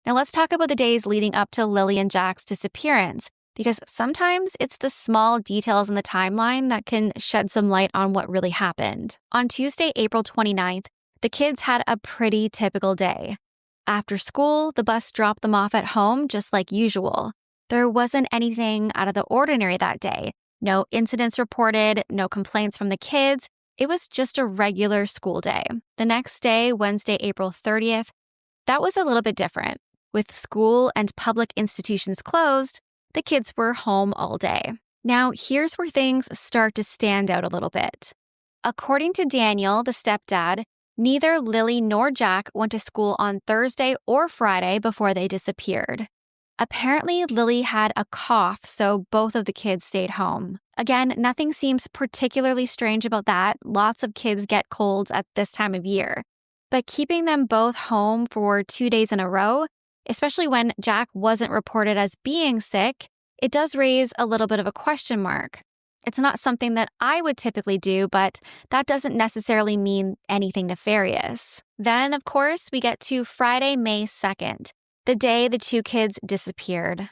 Now let's talk about the days leading up to Lily and Jack's disappearance, because sometimes it's the small details in the timeline that can shed some light on what really happened. On Tuesday, April 29th, the kids had a pretty typical day. After school, the bus dropped them off at home just like usual. There wasn't anything out of the ordinary that day. No incidents reported, no complaints from the kids. It was just a regular school day. The next day, Wednesday, April 30th, that was a little bit different. With school and public institutions closed, the kids were home all day. Now, here's where things start to stand out a little bit. According to Daniel, the stepdad, neither Lily nor Jack went to school on Thursday or Friday before they disappeared. Apparently, Lily had a cough, so both of the kids stayed home. Again, nothing seems particularly strange about that. Lots of kids get colds at this time of year. But keeping them both home for 2 days in a row, especially when Jack wasn't reported as being sick, it does raise a little bit of a question mark. It's not something that I would typically do, but that doesn't necessarily mean anything nefarious. Then, of course, we get to Friday, May 2nd, the day the two kids disappeared.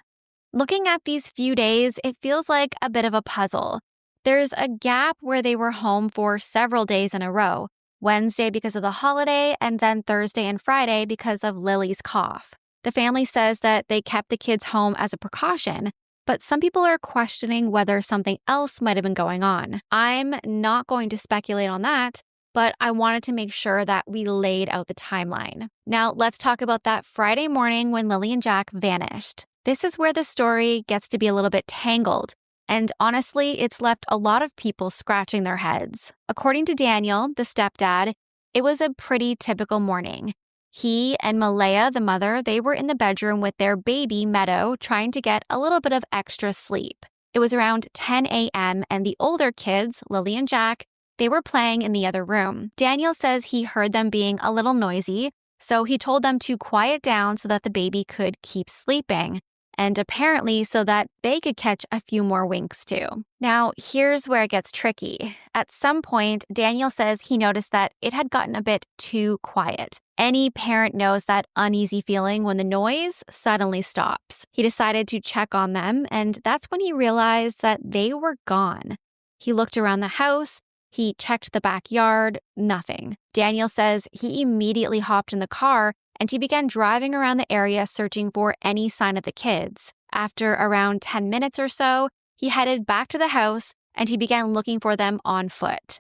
Looking at these few days, it feels like a bit of a puzzle. There's a gap where they were home for several days in a row, Wednesday because of the holiday, and then Thursday and Friday because of Lily's cough. The family says that they kept the kids home as a precaution, but some people are questioning whether something else might have been going on. I'm not going to speculate on that, but I wanted to make sure that we laid out the timeline. Now, let's talk about that Friday morning when Lily and Jack vanished. This is where the story gets to be a little bit tangled, and honestly, it's left a lot of people scratching their heads. According to Daniel, the stepdad, it was a pretty typical morning. He and Malaya, the mother, they were in the bedroom with their baby, Meadow, trying to get a little bit of extra sleep. It was around 10 a.m., and the older kids, Lily and Jack, they were playing in the other room. Daniel says he heard them being a little noisy, so he told them to quiet down so that the baby could keep sleeping, and apparently so that they could catch a few more winks too. Now, here's where it gets tricky. At some point, Daniel says he noticed that it had gotten a bit too quiet. Any parent knows that uneasy feeling when the noise suddenly stops. He decided to check on them, and that's when he realized that they were gone. He looked around the house, he checked the backyard, nothing. Daniel says he immediately hopped in the car and he began driving around the area searching for any sign of the kids. After around 10 minutes or so, he headed back to the house and he began looking for them on foot.